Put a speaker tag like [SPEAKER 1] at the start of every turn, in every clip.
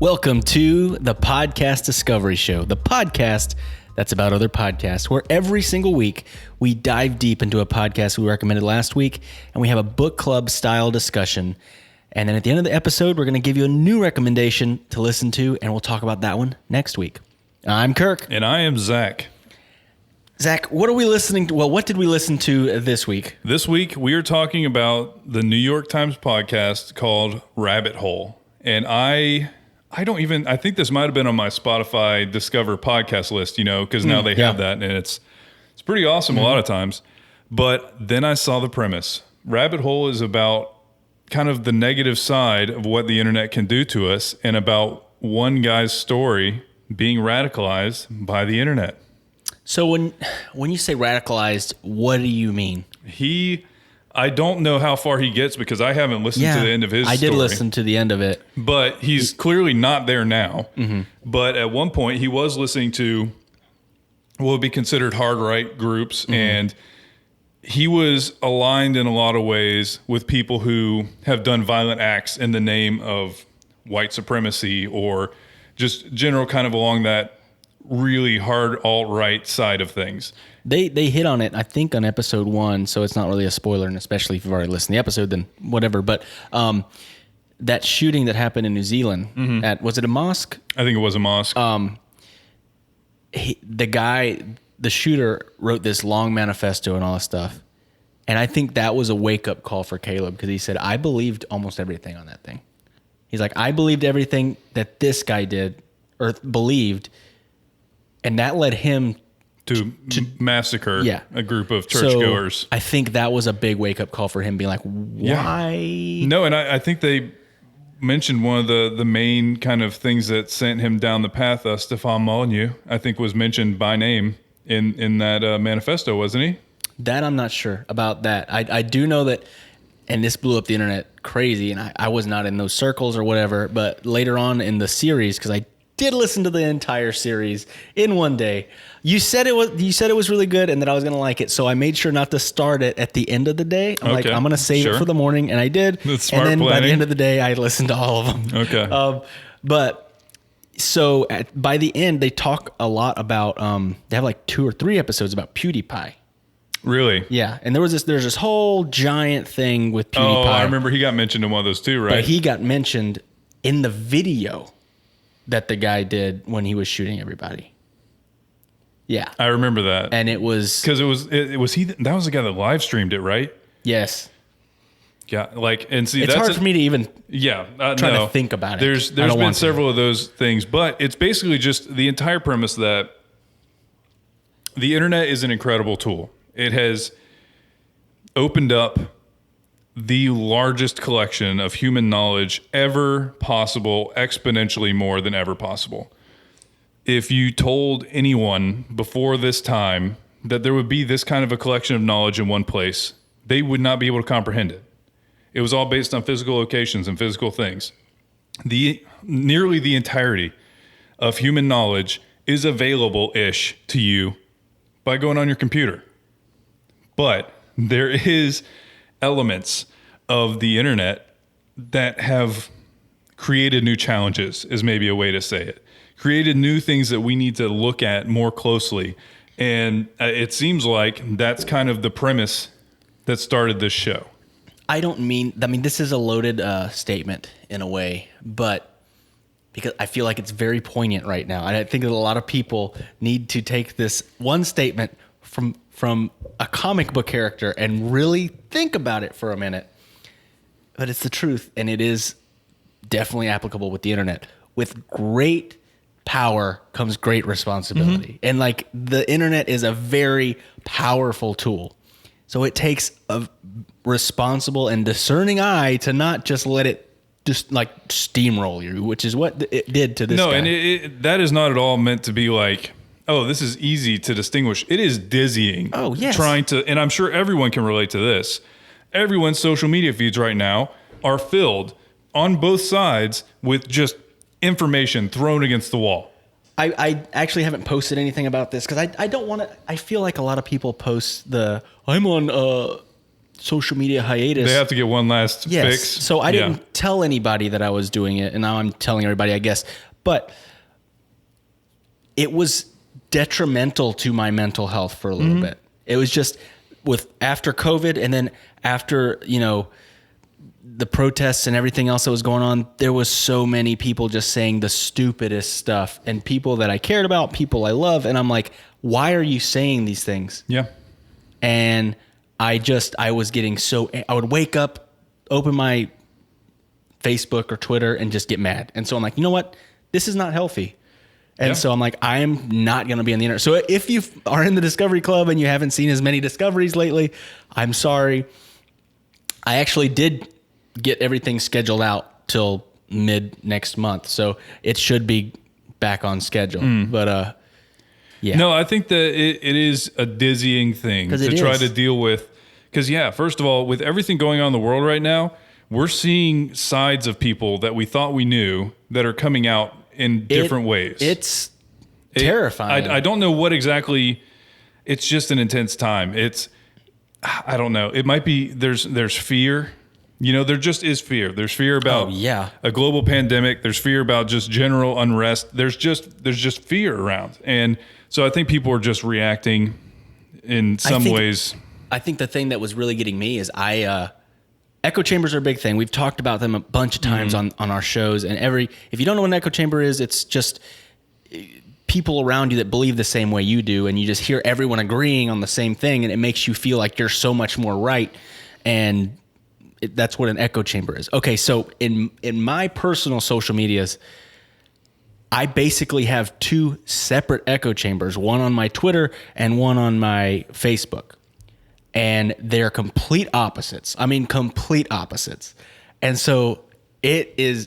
[SPEAKER 1] Welcome to the Podcast Discovery Show, the podcast that's about other podcasts, where every single week we dive deep into a podcast we recommended last week, and we have a book club style discussion. And then at the end of the episode, we're going to give you a new recommendation to listen to, and we'll talk about that one next week. I'm Kirk.
[SPEAKER 2] And I am Zach.
[SPEAKER 1] Zach, what are we listening to? Well, what did we listen to this week?
[SPEAKER 2] This week, we are talking about the New York Times podcast called Rabbit Hole. And I think this might have been on my Spotify Discover podcast list, because now they have that, and it's pretty awesome a lot of times. But then I saw the premise. Rabbit Hole is about kind of the negative side of what the internet can do to us, and about one guy's story being radicalized by the internet.
[SPEAKER 1] So when you say radicalized, what do you mean?
[SPEAKER 2] I don't know how far he gets because I haven't listened to the end of his story.
[SPEAKER 1] I did listen to the end of it.
[SPEAKER 2] But he's clearly not there now. Mm-hmm. But at one point, he was listening to what would be considered hard right groups. Mm-hmm. And he was aligned in a lot of ways with people who have done violent acts in the name of white supremacy or just general kind of along that really hard alt-right side of things.
[SPEAKER 1] They hit on it, I think, on episode 1, so it's not really a spoiler, and especially if you've already listened to the episode, then whatever. But that shooting that happened in New Zealand, was it a mosque?
[SPEAKER 2] I think it was a mosque.
[SPEAKER 1] The shooter wrote this long manifesto and all this stuff, and I think that was a wake-up call for Caleb, because he said, I believed almost everything on that thing. He's like, I believed everything that this guy did, or believed, and that led him
[SPEAKER 2] to massacre a group of churchgoers.
[SPEAKER 1] So I think that was a big wake-up call for him, being like, why?
[SPEAKER 2] Yeah. No, and I think they mentioned one of the main kind of things that sent him down the path. Stefan Molyneux, I think, was mentioned by name in that manifesto, wasn't he?
[SPEAKER 1] That I'm not sure about that. I do know that, and this blew up the internet crazy, and I was not in those circles or whatever, but later on in the series, because I did listen to the entire series in one day. You said it was really good and that I was going to like it, so I made sure not to start it at the end of the day. I'm going to save it for the morning, and I did.
[SPEAKER 2] That's smart
[SPEAKER 1] and then
[SPEAKER 2] planning.
[SPEAKER 1] By the end of the day, I listened to all of them.
[SPEAKER 2] Okay.
[SPEAKER 1] But so by the end, they talk a lot about. They have like 2 or 3 episodes about Pewdiepie.
[SPEAKER 2] Really?
[SPEAKER 1] Yeah, and there's this whole giant thing with Pewdiepie.
[SPEAKER 2] Oh, I remember he got mentioned in one of those too, right?
[SPEAKER 1] But he got mentioned in the video that the guy did when he was shooting everybody. Yeah.
[SPEAKER 2] I remember that.
[SPEAKER 1] And it was...
[SPEAKER 2] Because that was the guy that live streamed it, right?
[SPEAKER 1] Yes.
[SPEAKER 2] Yeah, and see,
[SPEAKER 1] it's hard for me to even
[SPEAKER 2] try
[SPEAKER 1] to think about it.
[SPEAKER 2] There's been several of those things, but it's basically just the entire premise that the internet is an incredible tool. It has opened up the largest collection of human knowledge ever possible, exponentially more than ever possible. If you told anyone before this time that there would be this kind of a collection of knowledge in one place, they would not be able to comprehend it. It was all based on physical locations and physical things. Nearly the entirety of human knowledge is available-ish to you by going on your computer. But there is elements of the internet that have created new challenges, is maybe a way to say it. Created new things that we need to look at more closely. And it seems like that's kind of the premise that started this show.
[SPEAKER 1] This is a loaded statement in a way, but because I feel like it's very poignant right now. And I think that a lot of people need to take this one statement from a comic book character and really think about it for a minute. But it's the truth, and it is definitely applicable with the internet. With great power comes great responsibility. And the internet is a very powerful tool. So it takes a responsible and discerning eye to not just let it just steamroll you, which is what it did to this guy.
[SPEAKER 2] No, and that is not at all meant to be like, oh, this is easy to distinguish. It is dizzying.
[SPEAKER 1] Oh, yes.
[SPEAKER 2] And I'm sure everyone can relate to this. Everyone's social media feeds right now are filled on both sides with just information thrown against the wall.
[SPEAKER 1] I actually haven't posted anything about this because I don't want to. I feel like a lot of people post I'm on social media hiatus.
[SPEAKER 2] They have to get one last fix.
[SPEAKER 1] So I didn't tell anybody that I was doing it, and now I'm telling everybody, I guess. But it was detrimental to my mental health for a little bit. It was just after COVID, and then after, the protests and everything else that was going on, there was so many people just saying the stupidest stuff, and people that I cared about, people I love. And I'm like, why are you saying these things?
[SPEAKER 2] Yeah.
[SPEAKER 1] And I was getting I would wake up, open my Facebook or Twitter and just get mad. And so I'm like, you know what? This is not healthy. And so I'm like, I am not going to be on the internet. So if you are in the Discovery Club and you haven't seen as many discoveries lately, I'm sorry. I actually did get everything scheduled out till mid next month. So it should be back on schedule. But yeah.
[SPEAKER 2] No, I think that it is a dizzying thing to try to deal with. Because, first of all, with everything going on in the world right now, we're seeing sides of people that we thought we knew that are coming out in different ways.
[SPEAKER 1] It's terrifying.
[SPEAKER 2] I don't know what exactly. It's just an intense time. I don't know. It might be there's fear. There just is fear. There's fear about a global pandemic. There's fear about just general unrest. There's just fear around. And so I think people are just reacting in some ways.
[SPEAKER 1] I think the thing that was really getting me is echo chambers are a big thing. We've talked about them a bunch of times on our shows. And if you don't know what an echo chamber is, it's just people around you that believe the same way you do. And you just hear everyone agreeing on the same thing. And it makes you feel like you're so much more right. And that's what an echo chamber is. Okay, so in my personal social medias, I basically have two separate echo chambers, one on my Twitter and one on my Facebook. And they're complete opposites. I mean, complete opposites. And so I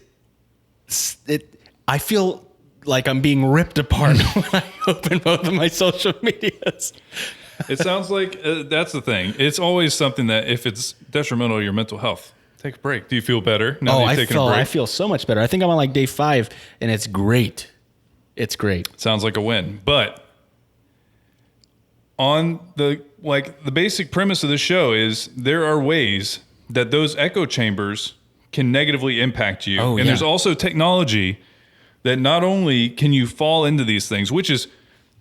[SPEAKER 1] feel like I'm being ripped apart when I open both of my social medias.
[SPEAKER 2] It sounds like that's the thing. It's always something that if it's detrimental to your mental health, take a break. Do you feel better now that you're taking a break?
[SPEAKER 1] I feel so much better. I think I'm on like day 5, and it's great. It's great.
[SPEAKER 2] Sounds like a win. But on the basic premise of the show is there are ways that those echo chambers can negatively impact you. There's also technology that not only can you fall into these things, which is,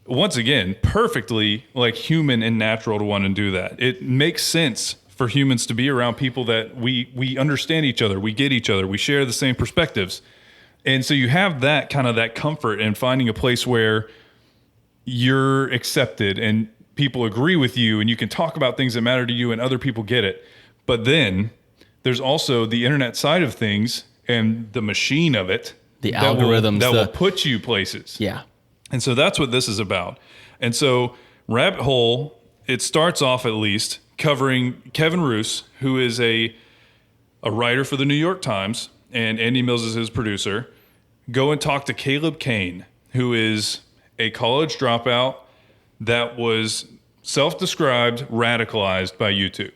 [SPEAKER 2] once again, perfectly human and natural to want to do that. It makes sense for humans to be around people that we understand each other, we get each other, we share the same perspectives. And so you have that kind of that comfort in finding a place where you're accepted and people agree with you and you can talk about things that matter to you and other people get it. But then there's also the internet side of things and the machine of it.
[SPEAKER 1] The algorithms.
[SPEAKER 2] That will put you places.
[SPEAKER 1] Yeah.
[SPEAKER 2] And so that's what this is about. And so Rabbit Hole, it starts off at least covering Kevin Roose, who is a writer for the New York Times, and Andy Mills is his producer. Go and talk to Caleb Kane, who is a college dropout that was self-described radicalized by YouTube.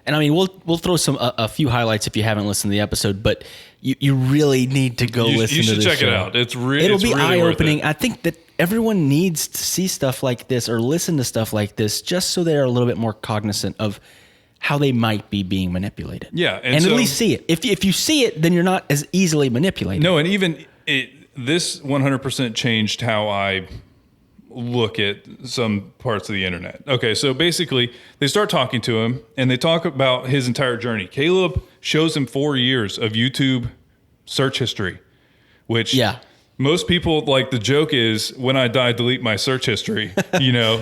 [SPEAKER 1] And I mean, we'll throw a few highlights if you haven't listened to the episode, but you really need to go listen to this.
[SPEAKER 2] You should check
[SPEAKER 1] show.
[SPEAKER 2] It out.
[SPEAKER 1] It'll
[SPEAKER 2] really
[SPEAKER 1] be eye-opening.
[SPEAKER 2] Worth it.
[SPEAKER 1] I think that everyone needs to see stuff like this or listen to stuff like this just so they're a little bit more cognizant of how they might be being manipulated.
[SPEAKER 2] Yeah.
[SPEAKER 1] And at least see it. If you see it, then you're not as easily manipulated.
[SPEAKER 2] No, and even this 100% changed how I look at some parts of the internet. Okay, so basically they start talking to him and they talk about his entire journey. Caleb shows him 4 years of YouTube search history, which most people, the joke is, when I die, delete my search history,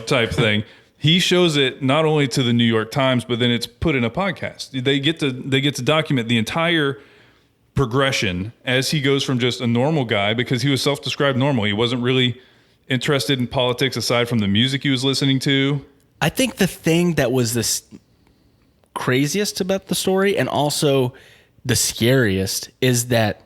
[SPEAKER 2] type thing. He shows it not only to the New York Times, but then it's put in a podcast. They get to document the entire progression as he goes from just a normal guy, because he was self-described normal. He wasn't really interested in politics aside from the music he was listening to.
[SPEAKER 1] I think the thing that was the craziest about the story, and also the scariest, is that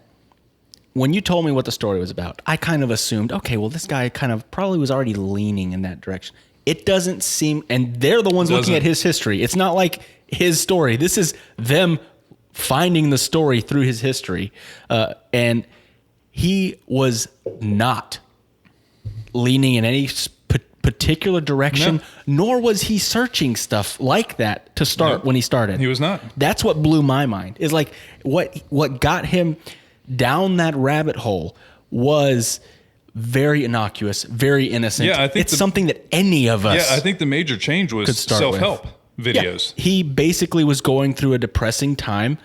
[SPEAKER 1] when you told me what the story was about, I kind of assumed, okay, well, this guy kind of probably was already leaning in that direction. It doesn't seem, and they're the ones looking at his history. It's not like his story. This is them finding the story through his history. And he was not leaning in any particular direction, nor was he searching stuff like that to start when he started.
[SPEAKER 2] He was not.
[SPEAKER 1] That's what blew my mind. Is like what got him down that rabbit hole was very innocuous, very innocent.
[SPEAKER 2] Yeah, I think
[SPEAKER 1] it's something that any of us.
[SPEAKER 2] Yeah, I think the major change was self-help videos.
[SPEAKER 1] Yeah, he basically was going through a depressing time,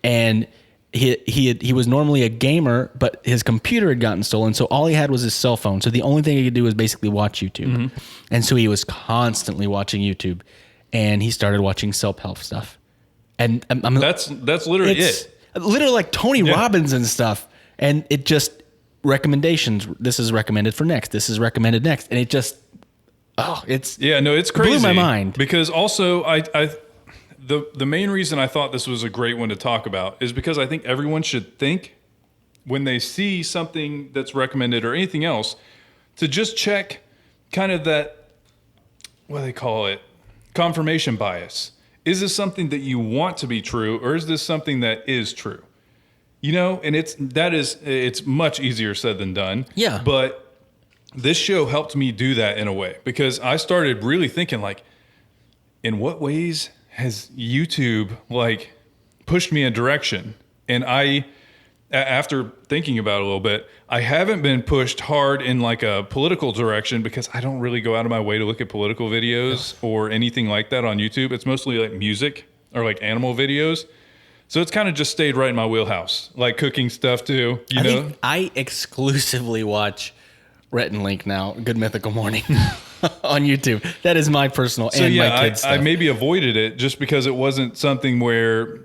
[SPEAKER 1] and he was normally a gamer, but his computer had gotten stolen, so all he had was his cell phone. So the only thing he could do was basically watch YouTube. And so he was constantly watching YouTube, and he started watching self-help stuff. And
[SPEAKER 2] that's literally it.
[SPEAKER 1] Literally like Tony Robbins and stuff. And it just recommendations. This is recommended for next. This is recommended next. And it just, it's
[SPEAKER 2] crazy.
[SPEAKER 1] Blew my mind.
[SPEAKER 2] Because also the main reason I thought this was a great one to talk about is because I think everyone should think when they see something that's recommended or anything else to just check kind of that, what do they call it? Confirmation bias. Is this something that you want to be true, or is this something that is true? You know, and it's much easier said than done.
[SPEAKER 1] Yeah.
[SPEAKER 2] But this show helped me do that in a way, because I started really thinking, like, in what ways has YouTube like pushed me in a direction? And after thinking about it a little bit, I haven't been pushed hard in like a political direction, because I don't really go out of my way to look at political videos or anything like that on YouTube. It's mostly like music or like animal videos. So it's kind of just stayed right in my wheelhouse, like cooking stuff too. I think
[SPEAKER 1] I exclusively watch Rhett and Link now, Good Mythical Morning on YouTube. That is my personal my kids' stuff.
[SPEAKER 2] I maybe avoided it just because it wasn't something where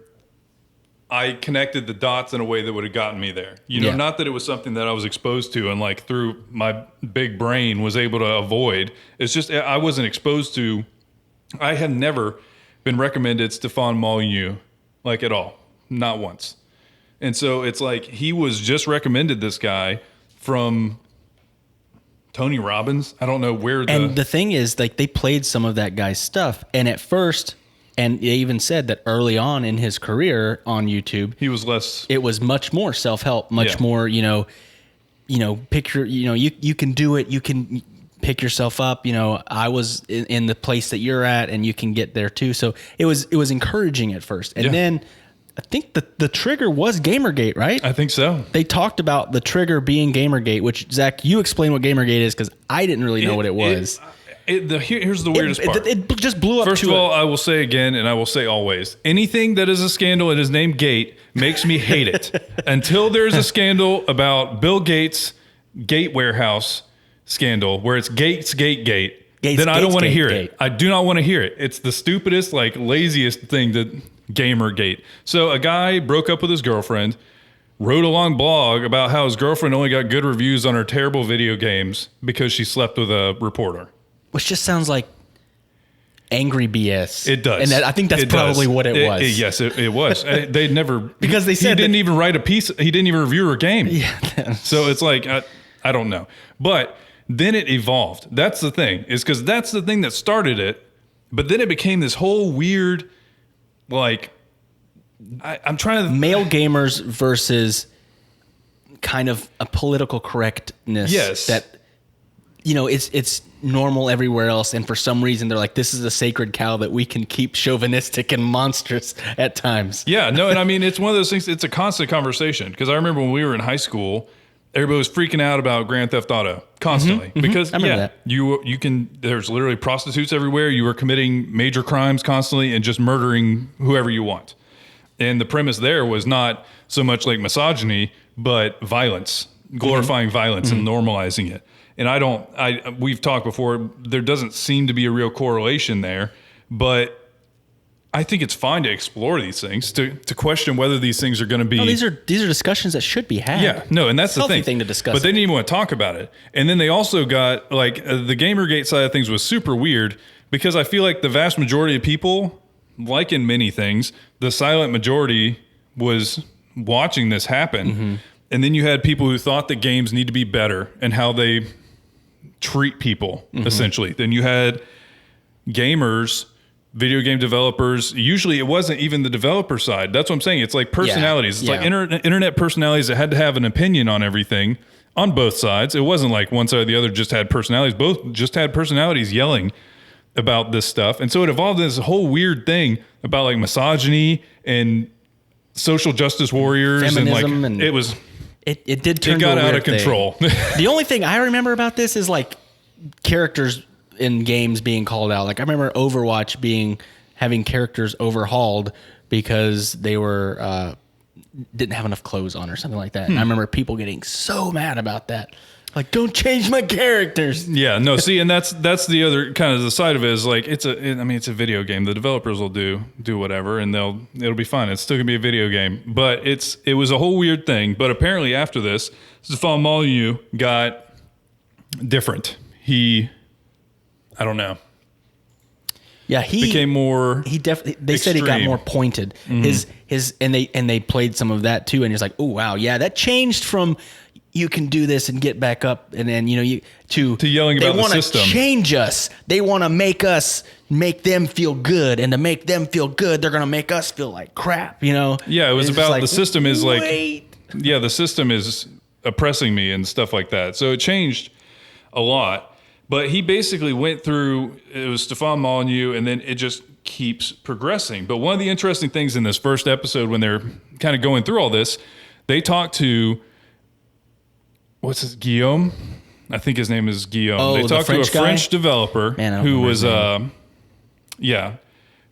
[SPEAKER 2] I connected the dots in a way that would have gotten me there. Not that it was something that I was exposed to and like through my big brain was able to avoid. It's just I wasn't exposed to. I have never been recommended Stefan Molyneux like at all, not once. And so it's like he was just recommended, this guy, from Tony Robbins. I don't know where
[SPEAKER 1] And the thing is, like, they played some of that guy's stuff, and at first, and they even said that early on in his career on YouTube,
[SPEAKER 2] he was less.
[SPEAKER 1] It was much more self-help, much more, picture, you can do it, you can pick yourself up. I was in the place that you're at, and you can get there too. So it was encouraging at first, and then I think the trigger was Gamergate, right?
[SPEAKER 2] I think so.
[SPEAKER 1] They talked about the trigger being Gamergate, which, Zach, you explain what Gamergate is, because I didn't really know what it was.
[SPEAKER 2] Here's the weirdest part.
[SPEAKER 1] It just blew up.
[SPEAKER 2] First of all, I will say again, and I will say always, anything that is a scandal and is named Gate makes me hate it. Until there's a scandal about Bill Gates' Gate Warehouse scandal, where it's Gates, then I don't want to hear it. I do not want to hear it. It's the stupidest, like, laziest thing that Gamergate. So a guy broke up with his girlfriend, wrote a long blog about how his girlfriend only got good reviews on her terrible video games because she slept with a reporter.
[SPEAKER 1] Which just sounds like angry BS.
[SPEAKER 2] It does.
[SPEAKER 1] And I think that's probably what it was.
[SPEAKER 2] Yes, it was. They never...
[SPEAKER 1] Because they said
[SPEAKER 2] he didn't even write a piece. He didn't even review her game.
[SPEAKER 1] Yeah.
[SPEAKER 2] So it's like, I don't know. But then it evolved. That's the thing. Is because that's the thing that started it. But then it became this whole weird, like... I'm trying to...
[SPEAKER 1] Male gamers versus kind of a political correctness.
[SPEAKER 2] Yes.
[SPEAKER 1] That... it's normal everywhere else, and for some reason they're like, this is a sacred cow that we can keep chauvinistic and monstrous at times.
[SPEAKER 2] Yeah, no, and I mean, it's one of those things, it's a constant conversation, because I remember when we were in high school, everybody was freaking out about Grand Theft Auto constantly, because
[SPEAKER 1] I remember that.
[SPEAKER 2] you can, there's literally prostitutes everywhere, you were committing major crimes constantly and just murdering whoever you want. And the premise there was not so much like misogyny, but violence, glorifying violence and normalizing it. And we've talked before, there doesn't seem to be a real correlation there, but I think it's fine to explore these things, to question whether these things are going to be...
[SPEAKER 1] No, these are discussions that should be had.
[SPEAKER 2] Yeah, no, and that's the
[SPEAKER 1] thing to discuss.
[SPEAKER 2] But they didn't even want to talk about it. And then they also got, like, the Gamergate side of things was super weird, because I feel like the vast majority of people, like in many things, the silent majority was watching this happen. And then you had people who thought that games need to be better and how they treat people, essentially. Then you had gamers, video game developers. Usually it wasn't even the developer side. That's what I'm saying. It's like personalities. It's like internet personalities that had to have an opinion on everything on both sides. It wasn't like one side or the other just had personalities. Both just had personalities yelling about this stuff. And so it evolved into this whole weird thing about like misogyny and social justice warriors.
[SPEAKER 1] Feminism
[SPEAKER 2] and like, it was...
[SPEAKER 1] It did turn
[SPEAKER 2] It got
[SPEAKER 1] to a
[SPEAKER 2] out
[SPEAKER 1] weird
[SPEAKER 2] of control.
[SPEAKER 1] The only thing I remember about this is like characters in games being called out. Like I remember Overwatch having characters overhauled because they were didn't have enough clothes on or something like that. And I remember people getting so mad about that. Like, don't change my characters.
[SPEAKER 2] Yeah, no, see, and that's the other kind of the side of it is like it's a video game. The developers will do whatever and it'll be fine. It's still gonna be a video game. But it was a whole weird thing. But apparently after this, Stefan Molyneux got different. I don't know.
[SPEAKER 1] Yeah, he
[SPEAKER 2] became more.
[SPEAKER 1] He definitely. They
[SPEAKER 2] extreme.
[SPEAKER 1] said he got more pointed. Mm-hmm. And they played some of that too. And he's like, oh wow, yeah, that changed from you can do this and get back up, and then to
[SPEAKER 2] yelling about the system.
[SPEAKER 1] They want to change us. They want to make them feel good, and to make them feel good, they're gonna make us feel like crap.
[SPEAKER 2] Yeah, it was about the system is
[SPEAKER 1] wait.
[SPEAKER 2] like. Yeah, the system is oppressing me and stuff like that. So it changed a lot. But he basically went through, it was Stefan Molyneux, and then it just keeps progressing. But one of the interesting things in this first episode, when they're kind of going through all this, they talked to, Guillaume? I think his name is Guillaume.
[SPEAKER 1] Oh,
[SPEAKER 2] they talked to a French developer who was,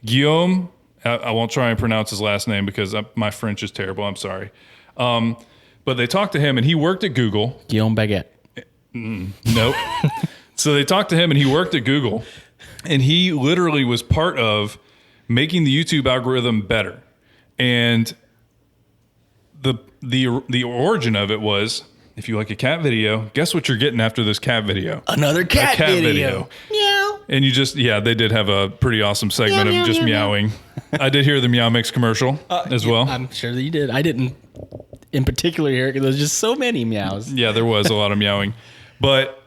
[SPEAKER 2] Guillaume. I won't try and pronounce his last name because my French is terrible. I'm sorry. But they talked to him, and he worked at Google.
[SPEAKER 1] Guillaume Baguette.
[SPEAKER 2] Nope. So they talked to him, and he worked at Google, and he literally was part of making the YouTube algorithm better. And the origin of it was, if you like a cat video, guess what you're getting after this cat video?
[SPEAKER 1] Another cat video. Meow.
[SPEAKER 2] And they did have a pretty awesome segment of just meowing. I did hear the Meow Mix commercial as well.
[SPEAKER 1] I'm sure that you did. I didn't in particular hear it because there's just so many meows.
[SPEAKER 2] Yeah, there was a lot of meowing. But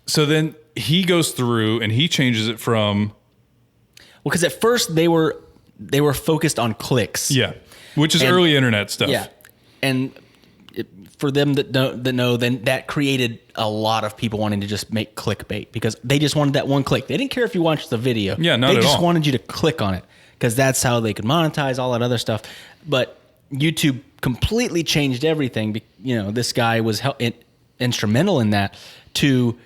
[SPEAKER 2] so then he goes through and he changes it from.
[SPEAKER 1] Well, because at first they were focused on clicks.
[SPEAKER 2] Yeah, which is early internet stuff.
[SPEAKER 1] Yeah, and for them that know, then that created a lot of people wanting to just make clickbait because they just wanted that one click. They didn't care if you watched the video.
[SPEAKER 2] Yeah, not at all.
[SPEAKER 1] They just wanted you to click on it because that's how they could monetize all that other stuff. But YouTube completely changed everything. This guy was instrumental in that to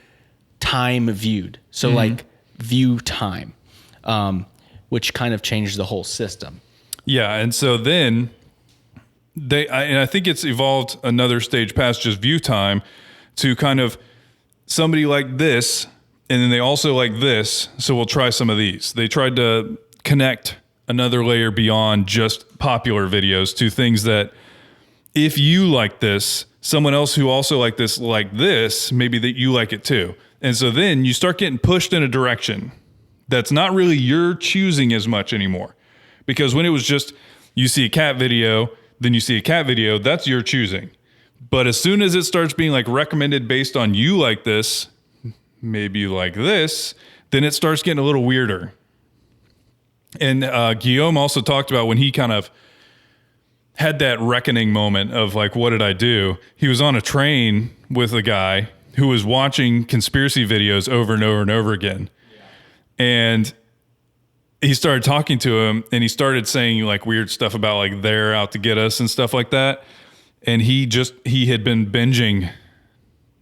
[SPEAKER 1] time viewed. So like view time, which kind of changed the whole system. Yeah.
[SPEAKER 2] And so then I think it's evolved another stage past just view time to kind of somebody like this. And then they also like this. So we'll try some of these. They tried to connect another layer beyond just popular videos to things that if you like this, someone else who also like this, maybe that you like it too. And so then you start getting pushed in a direction that's not really your choosing as much anymore. Because when it was just, you see a cat video, then you see a cat video, that's your choosing. But as soon as it starts being like recommended based on you like this, maybe you like this, then it starts getting a little weirder. And Guillaume also talked about when he kind of had that reckoning moment of like, what did I do? He was on a train with a guy who was watching conspiracy videos over and over and over again. Yeah. And he started talking to him and he started saying like weird stuff about like they're out to get us and stuff like that. And he had been binging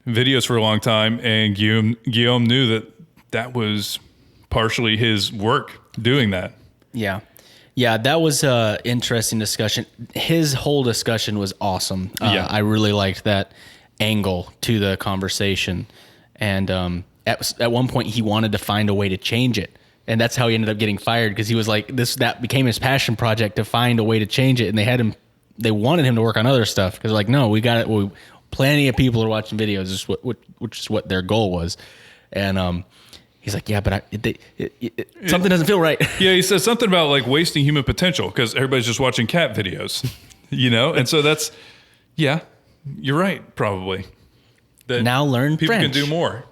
[SPEAKER 2] videos for a long time. And Guillaume knew that was partially his work doing that.
[SPEAKER 1] Yeah. Yeah, that was an interesting discussion. His whole discussion was awesome. I really liked that angle to the conversation. And at one point, he wanted to find a way to change it. And that's how he ended up getting fired because he was like, that became his passion project to find a way to change it. And they wanted him to work on other stuff because like, no, we got it. Plenty of people are watching videos, which is what their goal was. And he's like, yeah, but something doesn't feel right.
[SPEAKER 2] Yeah, he says something about like wasting human potential because everybody's just watching cat videos, And so that's, yeah, you're right, probably. That
[SPEAKER 1] now learn
[SPEAKER 2] people
[SPEAKER 1] French.
[SPEAKER 2] Can do more.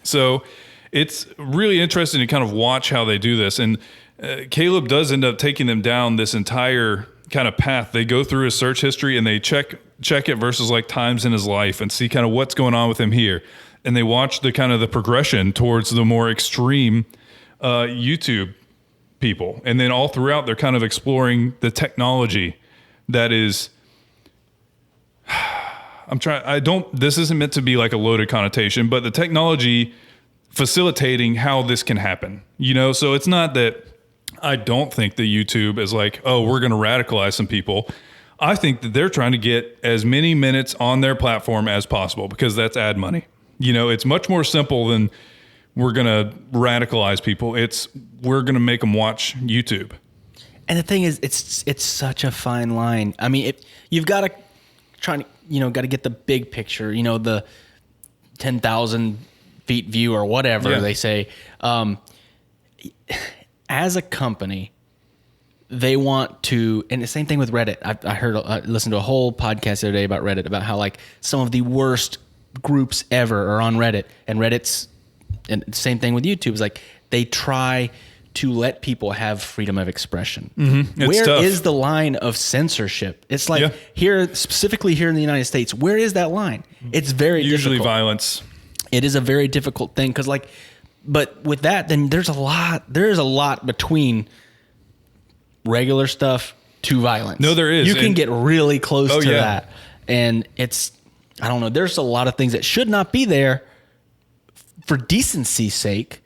[SPEAKER 2] So it's really interesting to kind of watch how they do this. And Caleb does end up taking them down this entire kind of path. They go through his search history and they check check it versus like times in his life and see kind of what's going on with him here. And they watch the kind of the progression towards the more extreme YouTube people. And then all throughout, they're kind of exploring the technology that is, this isn't meant to be like a loaded connotation, but the technology facilitating how this can happen, So it's not that I don't think that YouTube is like, oh, we're going to radicalize some people. I think that they're trying to get as many minutes on their platform as possible because that's ad money. It's much more simple than we're going to radicalize people. We're going to make them watch YouTube.
[SPEAKER 1] And the thing is, it's such a fine line. I mean, you've got to got to get the big picture, the 10,000 feet view or whatever they say. As a company, they want to, and the same thing with Reddit. I listened to a whole podcast the other day about Reddit, about how like some of the worst groups ever are on Reddit, and same thing with YouTube. Is like they try to let people have freedom of expression.
[SPEAKER 2] Mm-hmm.
[SPEAKER 1] Where is the line of censorship? It's like specifically here in the United States, where is that line? It's very
[SPEAKER 2] usually
[SPEAKER 1] difficult.
[SPEAKER 2] Violence.
[SPEAKER 1] It is a very difficult thing because but with that, then there is a lot between regular stuff to violence.
[SPEAKER 2] No, there is.
[SPEAKER 1] You can get really close to
[SPEAKER 2] yeah.
[SPEAKER 1] that. And I don't know, there's a lot of things that should not be there for decency's sake,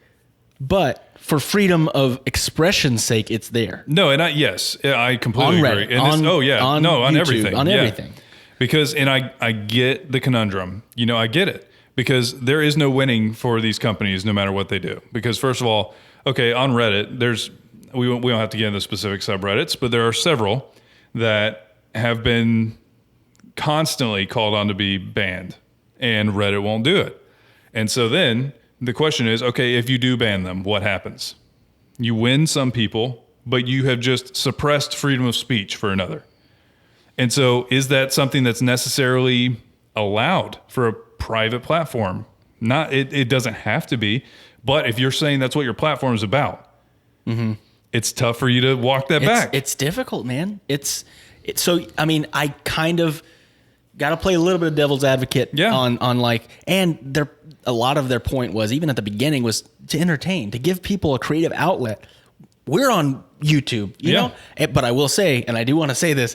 [SPEAKER 1] but for freedom of expression's sake, it's there.
[SPEAKER 2] No, and I completely
[SPEAKER 1] on
[SPEAKER 2] agree.
[SPEAKER 1] Reddit,
[SPEAKER 2] And
[SPEAKER 1] on YouTube,
[SPEAKER 2] everything.
[SPEAKER 1] On everything.
[SPEAKER 2] Because, and I get the conundrum, I get it. Because there is no winning for these companies no matter what they do. Because first of all, okay, on Reddit, we don't have to get into specific subreddits, but there are several that have been constantly called on to be banned, and Reddit won't do it. And so then the question is, okay, if you do ban them, what happens? You win some people, but you have just suppressed freedom of speech for another. And so is that something that's necessarily allowed for a private platform? It doesn't have to be, but if you're saying that's what your platform is about, it's tough for you to walk that back.
[SPEAKER 1] It's difficult, man. So I mean, I kind of got to play a little bit of devil's advocate on like, and a lot of their point was, even at the beginning, was to entertain, to give people a creative outlet. We're on YouTube, you know, but I will say, and I do want to say this,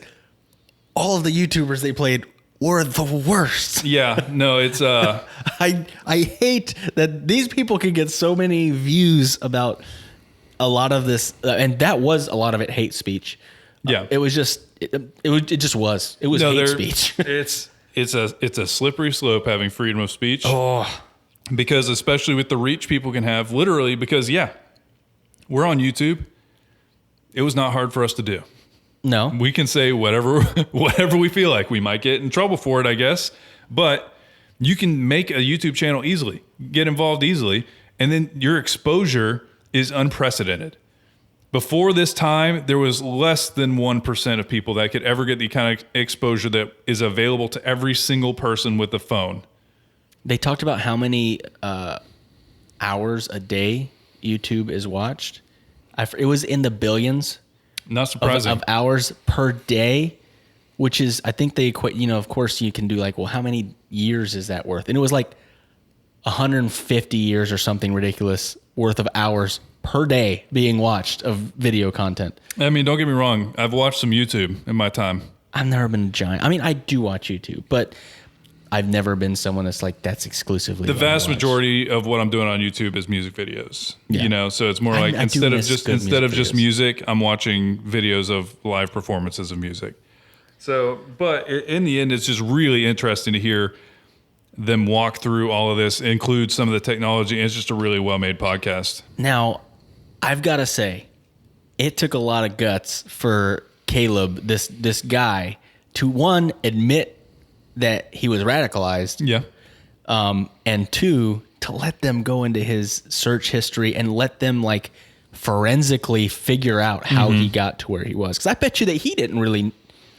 [SPEAKER 1] all of the YouTubers they played were the worst.
[SPEAKER 2] Yeah, no, it's
[SPEAKER 1] I hate that these people can get so many views about a lot of this, and that was a lot of it hate speech.
[SPEAKER 2] Yeah,
[SPEAKER 1] it was just it just was hate speech.
[SPEAKER 2] it's a slippery slope having freedom of speech.
[SPEAKER 1] Oh,
[SPEAKER 2] because especially with the reach people can have, literally, because we're on YouTube. It was not hard for us to do.
[SPEAKER 1] No,
[SPEAKER 2] we can say whatever we feel like. We might get in trouble for it, I guess, but you can make a YouTube channel easily, get involved easily, and then your exposure is unprecedented. Before this time, there was less than 1% of people that could ever get the kind of exposure that is available to every single person with a phone.
[SPEAKER 1] They talked about how many hours a day YouTube is watched. It was in the billions.
[SPEAKER 2] Not surprising.
[SPEAKER 1] Of hours per day, which is, I think they equate, of course you can do like, well, how many years is that worth? And it was like 150 years or something ridiculous worth of hours per day being watched of video content.
[SPEAKER 2] I mean, don't get me wrong. I've watched some YouTube in my time.
[SPEAKER 1] I've never been a giant. I mean, I do watch YouTube, but I've never been someone that's like, that's exclusively
[SPEAKER 2] the vast majority of what I'm doing on YouTube is music videos.
[SPEAKER 1] Yeah.
[SPEAKER 2] So it's more like instead of just music, I'm watching videos of live performances of music. So, but in the end, it's just really interesting to hear them walk through all of this, include some of the technology, and it's just a really well-made podcast.
[SPEAKER 1] Now, I've got to say, it took a lot of guts for Caleb, this guy, to admit that he was radicalized.
[SPEAKER 2] Yeah.
[SPEAKER 1] And two, to let them go into his search history and let them like forensically figure out how he got to where he was. Because I bet you that he didn't really.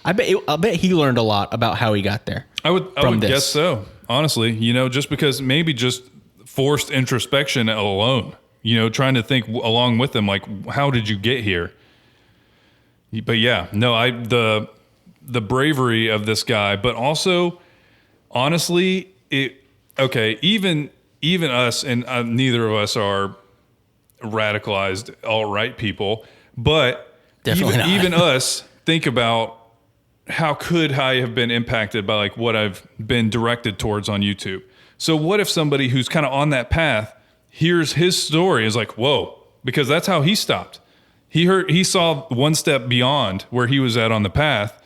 [SPEAKER 1] I bet he learned a lot about how he got there.
[SPEAKER 2] I would guess so. Honestly, just because maybe just forced introspection alone. Trying to think along with them, like, how did you get here? But yeah, no, the bravery of this guy, but also honestly, even us, and neither of us are radicalized alt-right people, but even us think about how could I have been impacted by like what I've been directed towards on YouTube. So what if somebody who's kind of on that path hears his story is like, whoa, because that's how he stopped. He saw one step beyond where he was at on the path,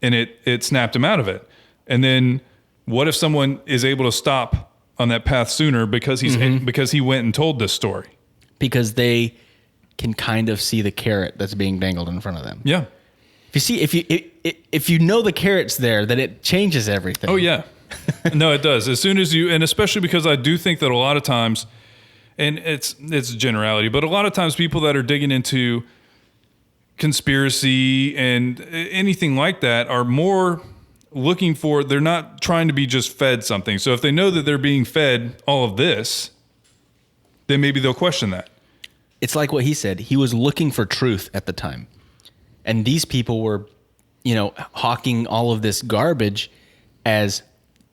[SPEAKER 2] and it snapped him out of it. And then what if someone is able to stop on that path sooner because because he went and told this story?
[SPEAKER 1] Because they can kind of see the carrot that's being dangled in front of them.
[SPEAKER 2] Yeah.
[SPEAKER 1] If you know the carrot's there, then it changes everything.
[SPEAKER 2] Oh yeah. No, it does. As soon as and especially because I do think that a lot of times, and it's a generality, but a lot of times people that are digging into conspiracy and anything like that are more looking for, they're not trying to be just fed something. So if they know that they're being fed all of this, then maybe they'll question that.
[SPEAKER 1] It's like what he said. He was looking for truth at the time. And these people were, hawking all of this garbage as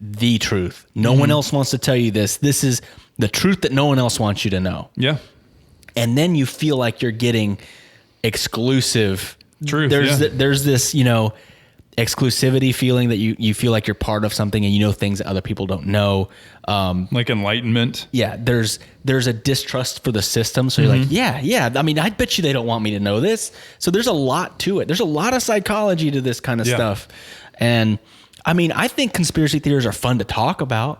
[SPEAKER 1] the truth. No one else wants to tell you this. This is the truth that no one else wants you to know.
[SPEAKER 2] Yeah.
[SPEAKER 1] And then you feel like you're getting exclusive
[SPEAKER 2] truth.
[SPEAKER 1] There's this, exclusivity feeling that you feel like you're part of something and you know things that other people don't know.
[SPEAKER 2] Like enlightenment.
[SPEAKER 1] Yeah, there's a distrust for the system. So you're like, yeah. I mean, I bet you they don't want me to know this. So there's a lot to it. There's a lot of psychology to this kind of stuff. And I mean, I think conspiracy theories are fun to talk about.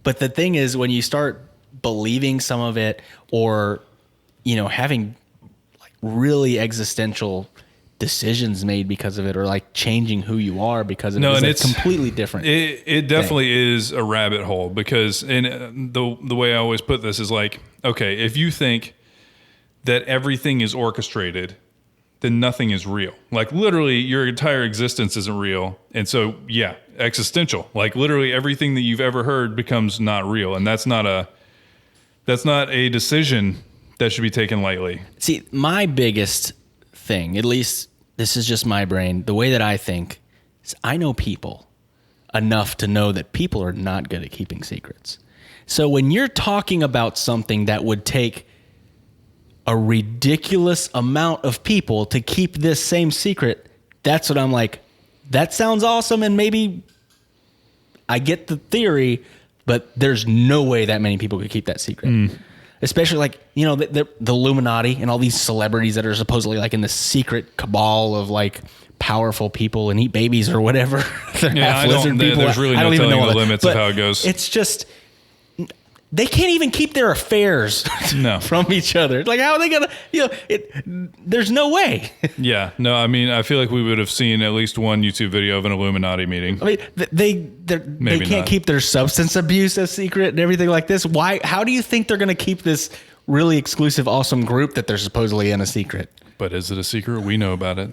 [SPEAKER 1] But the thing is, when you start believing some of it or, having like really existential decisions made because of it, or like changing who you are because of it, it's completely different.
[SPEAKER 2] It definitely is a rabbit hole because, and the way I always put this is like, okay, if you think that everything is orchestrated, then nothing is real. Like literally your entire existence isn't real. And so, yeah, existential, like literally everything that you've ever heard becomes not real. And that's not a decision that should be taken lightly.
[SPEAKER 1] See, my biggest thing, at least this is just my brain, the way that I think is I know people enough to know that people are not good at keeping secrets. So when you're talking about something that would take a ridiculous amount of people to keep this same secret, that's what I'm like, that sounds awesome, and maybe I get the theory, but there's no way that many people could keep that secret. Especially like, the Illuminati and all these celebrities that are supposedly like in the secret cabal of like powerful people and eat babies or whatever.
[SPEAKER 2] Yeah, there's really no telling the limits of how it goes.
[SPEAKER 1] It's just, they can't even keep their affairs from each other. Like, how are they going to, there's no way.
[SPEAKER 2] Yeah. No, I mean, I feel like we would have seen at least one YouTube video of an Illuminati meeting.
[SPEAKER 1] I mean, they can't keep their substance abuse a secret and everything like this. Why? How do you think they're going to keep this really exclusive, awesome group that they're supposedly in a secret?
[SPEAKER 2] But is it a secret? We know about it.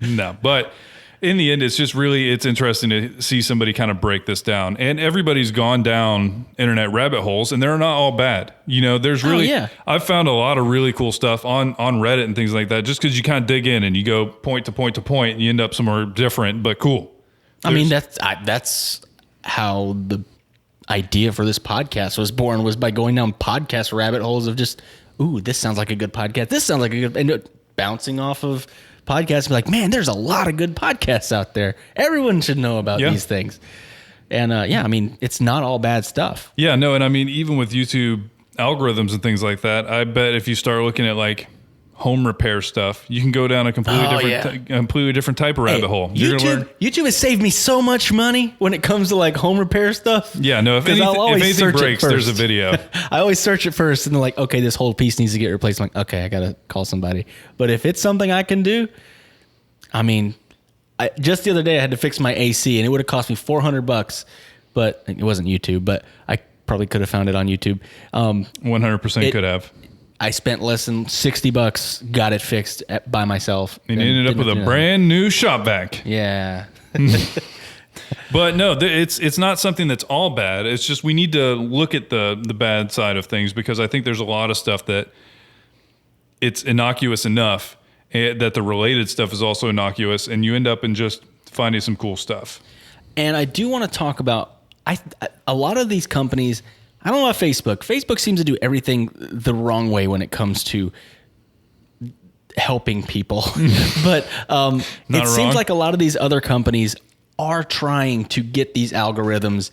[SPEAKER 2] No, but in the end, it's interesting to see somebody kind of break this down. And everybody's gone down internet rabbit holes, and they're not all bad. There's really, I've found a lot of really cool stuff on Reddit and things like that, just because you kind of dig in and you go point to point to point and you end up somewhere different, but cool.
[SPEAKER 1] I mean, that's how the idea for this podcast was born, was by going down podcast rabbit holes of just, ooh, this sounds like a good podcast. This sounds like a good, and bouncing off of podcasts, be like, man, there's a lot of good podcasts out there. Everyone should know about these things. And I mean, it's not all bad stuff.
[SPEAKER 2] Yeah, no, and I mean, even with YouTube algorithms and things like that, I bet if you start looking at like home repair stuff, you can go down a completely different type of rabbit hole.
[SPEAKER 1] YouTube has saved me so much money when it comes to like home repair stuff.
[SPEAKER 2] Yeah, no, if anything breaks, there's a video.
[SPEAKER 1] I always search it first, and they're like, okay, this whole piece needs to get replaced. I'm like, okay, I gotta call somebody. But if it's something I can do, I mean, just the other day I had to fix my AC, and it would have cost me $400, but it wasn't YouTube, but I probably could have found it on YouTube.
[SPEAKER 2] 100% could have.
[SPEAKER 1] I spent less than $60, got it fixed by myself.
[SPEAKER 2] And ended up with a brand new shop vac.
[SPEAKER 1] Yeah.
[SPEAKER 2] But no, it's not something that's all bad. It's just we need to look at the bad side of things, because I think there's a lot of stuff that it's innocuous enough that the related stuff is also innocuous, and you end up in just finding some cool stuff.
[SPEAKER 1] And I do want to talk about a lot of these companies. I don't know about Facebook. Facebook seems to do everything the wrong way when it comes to helping people. But it seems like a lot of these other companies are trying to get these algorithms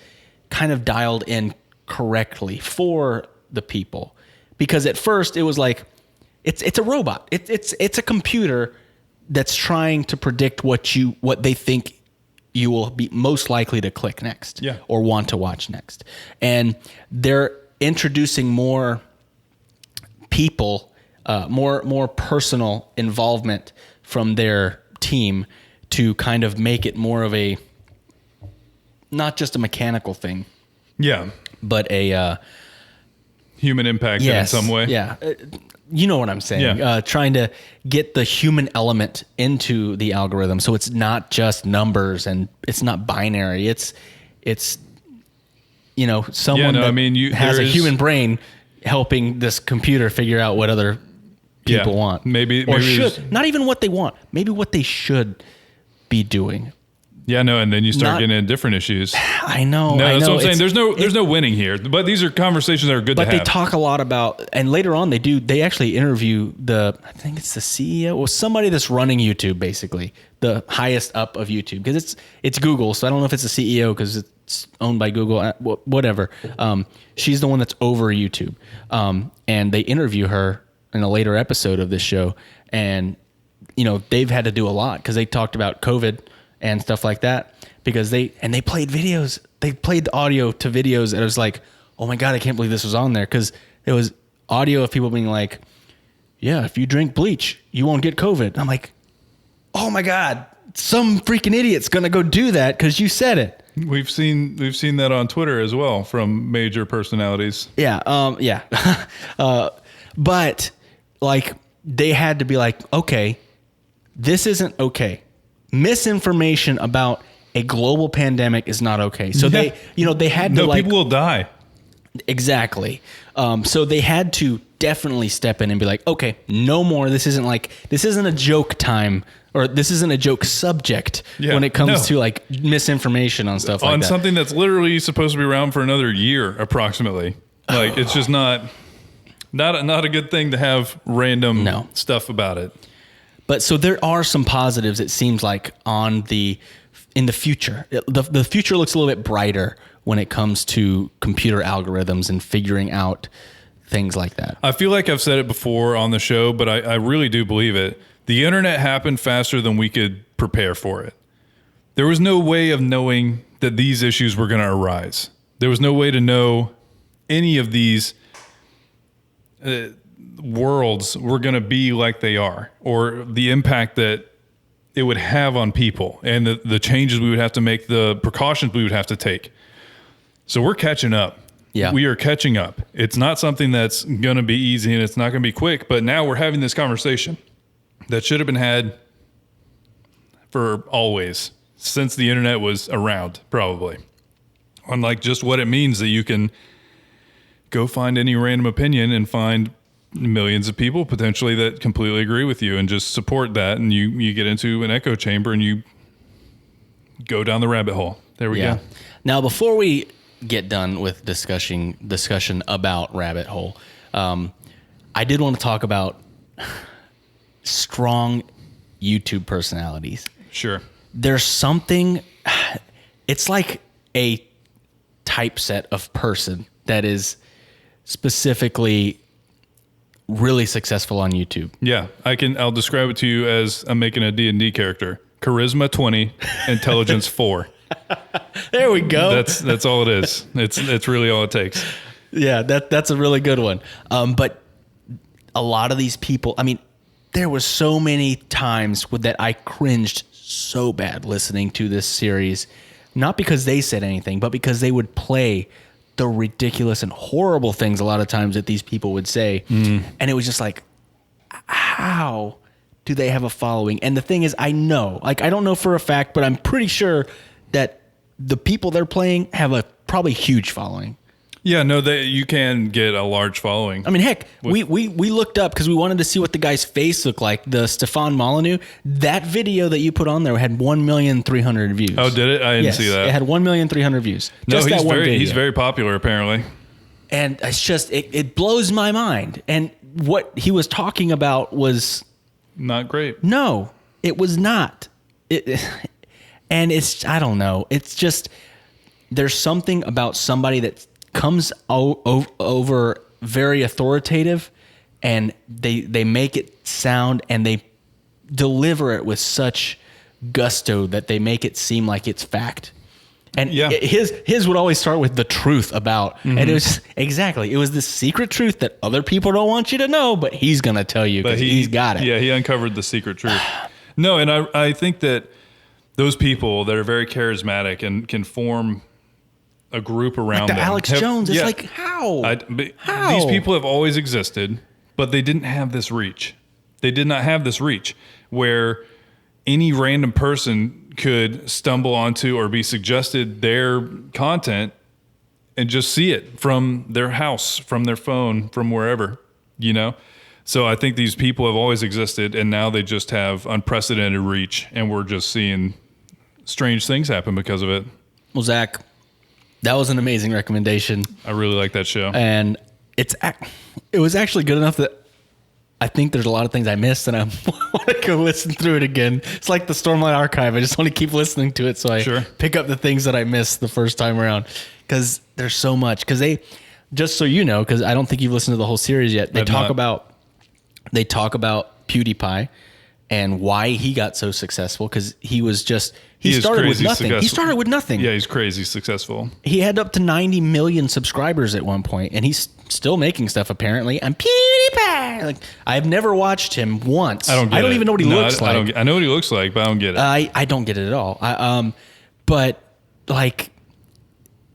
[SPEAKER 1] kind of dialed in correctly for the people. Because at first it was like, it's a robot. It's a computer that's trying to predict what they think you will be most likely to click next, or want to watch next. And they're introducing more people, more personal involvement from their team to kind of make it more of a, not just a mechanical thing.
[SPEAKER 2] Yeah.
[SPEAKER 1] But a
[SPEAKER 2] human impact in some way.
[SPEAKER 1] Yeah. You know what I'm saying?
[SPEAKER 2] Yeah.
[SPEAKER 1] Trying to get the human element into the algorithm, so it's not just numbers and it's not binary. It's someone that has a human brain helping this computer figure out what other people want.
[SPEAKER 2] Maybe
[SPEAKER 1] should. Not even what they want. Maybe what they should be doing.
[SPEAKER 2] Yeah, no, and then you start getting into different issues.
[SPEAKER 1] I know.
[SPEAKER 2] No, that's what I'm saying. There's no winning here, but these are conversations that are good to have.
[SPEAKER 1] But they talk a lot about, and later on they actually interview I think it's the CEO or somebody that's running YouTube, basically the highest up of YouTube, because it's Google. So I don't know if it's the CEO because it's owned by Google, whatever. She's the one that's over YouTube, and they interview her in a later episode of this show, and they've had to do a lot because they talked about COVID and stuff like that, because they played videos. They played the audio to videos, and it was like, oh my God, I can't believe this was on there, because it was audio of people being like, yeah, if you drink bleach, you won't get COVID. I'm like, oh my God, some freaking idiot's gonna go do that because you said it.
[SPEAKER 2] We've seen that on Twitter as well from major personalities.
[SPEAKER 1] Yeah, but like they had to be like, okay, this isn't okay. Misinformation about a global pandemic is not okay. So they had to
[SPEAKER 2] people will die.
[SPEAKER 1] Exactly. So they had to definitely step in and be like, okay, no more. This isn't a joke time, or this isn't a joke subject when it comes to like misinformation on stuff like that.
[SPEAKER 2] On something that's literally supposed to be around for another year, approximately. Like it's just not a good thing to have random stuff about it.
[SPEAKER 1] But so there are some positives, it seems like, in the future. The future looks a little bit brighter when it comes to computer algorithms and figuring out things like that.
[SPEAKER 2] I feel like I've said it before on the show, but I really do believe it. The internet happened faster than we could prepare for it. There was no way of knowing that these issues were going to arise. There was no way to know any of these worlds were going to be like they are, or the impact that it would have on people, and the changes we would have to make, the precautions we would have to take. So we're catching up.
[SPEAKER 1] Yeah.
[SPEAKER 2] We are catching up. It's not something that's going to be easy, and it's not going to be quick, but now we're having this conversation that should have been had for always, since the internet was around, probably. On like just what it means that you can go find any random opinion and find millions of people potentially that completely agree with you and just support that, and you get into an echo chamber and you go down the rabbit hole. There we go.
[SPEAKER 1] Now, before we get done with discussion about rabbit hole, I did want to talk about strong YouTube personalities.
[SPEAKER 2] Sure.
[SPEAKER 1] There's something, it's like a typeset of person that is specifically really successful on YouTube.
[SPEAKER 2] Yeah, I'll describe it to you as I'm making a D&D character. Charisma 20, intelligence 4.
[SPEAKER 1] There we go.
[SPEAKER 2] That's all it is. It's really all it takes.
[SPEAKER 1] Yeah, that's a really good one. But a lot of these people, I mean, there was so many times that I cringed so bad listening to this series, not because they said anything, but because they would play the ridiculous and horrible things a lot of times that these people would say. And it was just like, how do they have a following? And the thing is, I don't know for a fact, but I'm pretty sure that the people they're playing have a probably huge following.
[SPEAKER 2] Yeah, no, you can get a large following.
[SPEAKER 1] I mean, heck, we looked up because we wanted to see what the guy's face looked like. The Stefan Molyneux, that video that you put on there had 1,300,000 views.
[SPEAKER 2] Oh, did it? I didn't see that.
[SPEAKER 1] It had 1,300,000 views.
[SPEAKER 2] No,
[SPEAKER 1] Just
[SPEAKER 2] he's very popular apparently.
[SPEAKER 1] And it's just it blows my mind. And what he was talking about was
[SPEAKER 2] not great.
[SPEAKER 1] No, it was not. And it's, I don't know. It's just, there's something about somebody that comes over very authoritative, and they make it sound, and they deliver it with such gusto that they make it seem like it's fact. And his would always start with the truth about, and it was it was this secret truth that other people don't want you to know, but he's going to tell you because he's got it.
[SPEAKER 2] Yeah, he uncovered the secret truth. No, and I think that those people that are very charismatic and can form a group around them.
[SPEAKER 1] Alex Jones, it's like, how? How?
[SPEAKER 2] These people have always existed, but they didn't have this reach. They did not have this reach where any random person could stumble onto or be suggested their content and just see it from their house, from their phone, from wherever, you know? So I think these people have always existed, and now they just have unprecedented reach, and we're just seeing strange things happen because of it.
[SPEAKER 1] Well, Zach, that was an amazing recommendation.
[SPEAKER 2] I really like that show.
[SPEAKER 1] And it was actually good enough that I think there's a lot of things I missed, and I want to go listen through it again. It's like the Stormlight Archive. I just want to keep listening to it so I pick up the things that I missed the first time around, because there's so much. Because just so you know, because I don't think you've listened to the whole series yet, they talk about PewDiePie and why he got so successful, because he started with nothing.
[SPEAKER 2] Successful.
[SPEAKER 1] He started with nothing.
[SPEAKER 2] Yeah, he's crazy successful.
[SPEAKER 1] He had up to 90 million subscribers at one point, and he's still making stuff apparently. And PewDiePie, like, I've never watched him once. I don't even know what he looks like.
[SPEAKER 2] I know what he looks like, but I don't get it.
[SPEAKER 1] I don't get it at all. But like,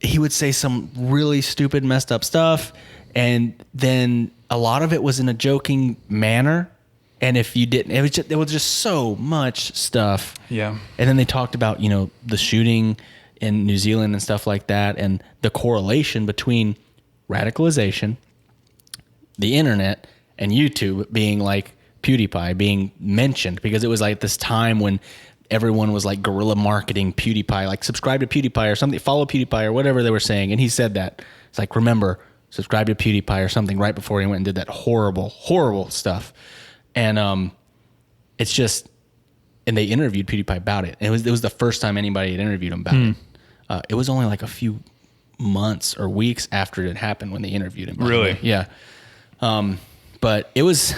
[SPEAKER 1] he would say some really stupid, messed up stuff, and then a lot of it was in a joking manner. And if you didn't, it was just so much stuff.
[SPEAKER 2] Yeah.
[SPEAKER 1] And then they talked about, the shooting in New Zealand and stuff like that, and the correlation between radicalization, the internet, and YouTube being like PewDiePie being mentioned, because it was like this time when everyone was like guerrilla marketing PewDiePie, like subscribe to PewDiePie or something, follow PewDiePie or whatever they were saying. And he said that. It's like, remember, subscribe to PewDiePie or something right before he went and did that horrible, horrible stuff. And it's just, and they interviewed PewDiePie about it. And it was the first time anybody had interviewed him about it. It was only like a few months or weeks after it happened when they interviewed him.
[SPEAKER 2] Really?
[SPEAKER 1] Yeah. But it's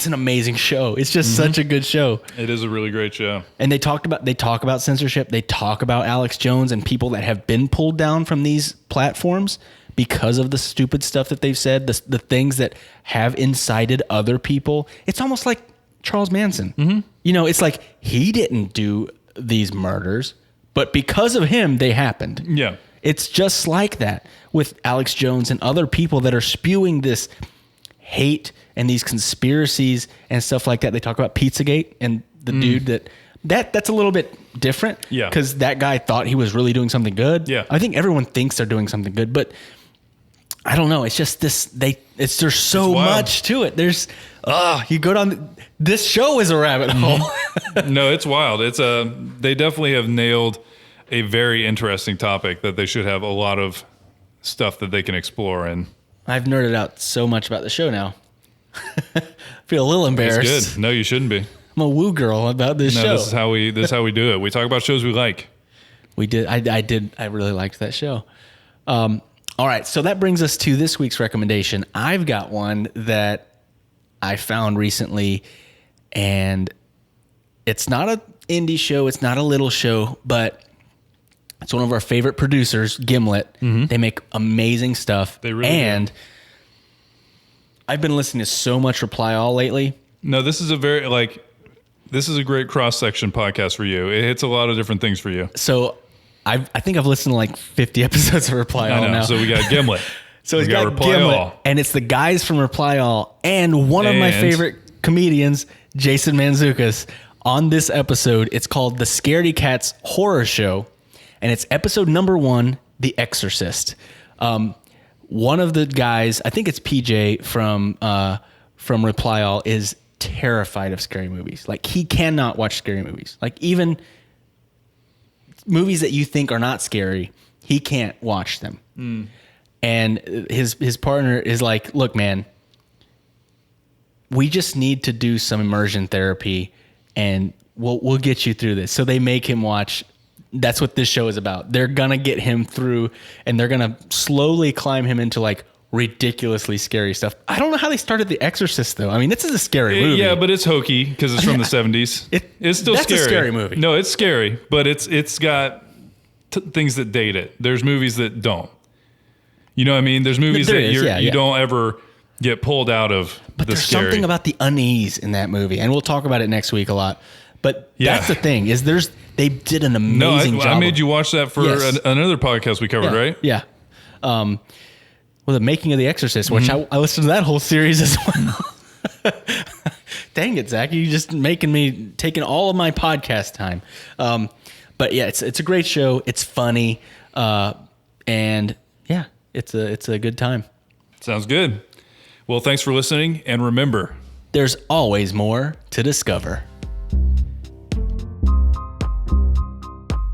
[SPEAKER 1] an amazing show. It's just such a good show.
[SPEAKER 2] It is a really great show.
[SPEAKER 1] And they talk about censorship. They talk about Alex Jones and people that have been pulled down from these platforms because of the stupid stuff that they've said, the things that have incited other people. It's almost like Charles Manson. Mm-hmm. It's like he didn't do these murders, but because of him, they happened.
[SPEAKER 2] Yeah.
[SPEAKER 1] It's just like that with Alex Jones and other people that are spewing this hate and these conspiracies and stuff like that. They talk about Pizzagate and the dude that's a little bit different.
[SPEAKER 2] Yeah.
[SPEAKER 1] Because that guy thought he was really doing something good.
[SPEAKER 2] Yeah.
[SPEAKER 1] I think everyone thinks they're doing something good, but I don't know. It's just there's so much to it. There's, you go down, this show is a rabbit hole.
[SPEAKER 2] No, it's wild. They definitely have nailed a very interesting topic that they should have a lot of stuff that they can explore in.
[SPEAKER 1] I've nerded out so much about the show now. I feel a little embarrassed.
[SPEAKER 2] It's good. No, you shouldn't be.
[SPEAKER 1] I'm a woo girl about this show.
[SPEAKER 2] No, this is how we do it. We talk about shows we like.
[SPEAKER 1] We did. I really liked that show. All right, so that brings us to this week's recommendation. I've got one that I found recently, and it's not an indie show. It's not a little show, but it's one of our favorite producers, Gimlet. Mm-hmm. They make amazing stuff.
[SPEAKER 2] They really do.
[SPEAKER 1] I've been listening to so much Reply All lately.
[SPEAKER 2] No, this is a great cross-section podcast for you. It hits a lot of different things for you.
[SPEAKER 1] So I think I've listened to like 50 episodes of Reply All now.
[SPEAKER 2] So we got Gimlet.
[SPEAKER 1] So we got Reply Gimlet, All. And it's the guys from Reply All and one of my favorite comedians, Jason Mantzoukas, on this episode. It's called the Scaredy Cats Horror Show, and it's episode number 1, The Exorcist. One of the guys, I think it's PJ from Reply All, is terrified of scary movies. Like, he cannot watch scary movies. Like, even movies that you think are not scary, he can't watch them. And his partner is like, look, man, we just need to do some immersion therapy and we'll get you through this. So they make him watch. That's what this show is about. They're going to get him through, and they're going to slowly climb him into like ridiculously scary stuff. I don't know how they started The Exorcist, though. I mean, this is a scary movie.
[SPEAKER 2] Yeah, but it's hokey because it's from the 70s. It's still
[SPEAKER 1] that's
[SPEAKER 2] scary.
[SPEAKER 1] That's a scary movie.
[SPEAKER 2] No, it's scary, but it's got things that date it. There's movies that don't. You know what I mean? There's movies you don't ever get pulled out of.
[SPEAKER 1] But there's something about the unease in that movie, and we'll talk about it next week a lot. But that's the thing, is they did an amazing job.
[SPEAKER 2] I made you watch that for another podcast we covered, right?
[SPEAKER 1] Yeah. Well, the making of The Exorcist, which I listened to that whole series as well. Dang it, Zach. You just taking all of my podcast time. But yeah, it's a great show. It's funny. And yeah, it's a good time.
[SPEAKER 2] Sounds good. Well, thanks for listening. And remember,
[SPEAKER 1] there's always more to discover.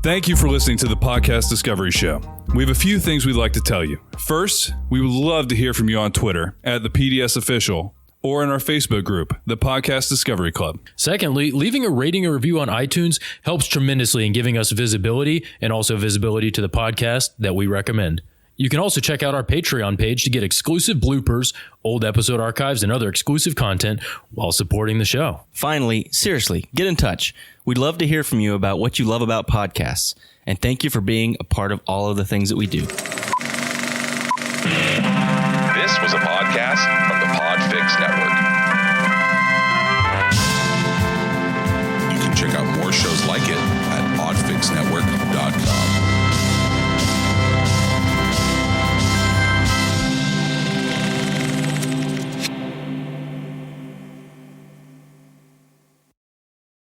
[SPEAKER 2] Thank you for listening to the Podcast Discovery Show. We have a few things we'd like to tell you. First, we would love to hear from you on Twitter at the PDS Official or in our Facebook group, the Podcast Discovery Club.
[SPEAKER 3] Secondly, leaving a rating or review on iTunes helps tremendously in giving us visibility and also visibility to the podcast that we recommend. You can also check out our Patreon page to get exclusive bloopers, old episode archives, and other exclusive content while supporting the show.
[SPEAKER 4] Finally, seriously, get in touch. We'd love to hear from you about what you love about podcasts. And thank you for being a part of all of the things that we do.
[SPEAKER 5] This was a podcast from the Podfix Network. You can check out more shows like it at podfixnetwork.com.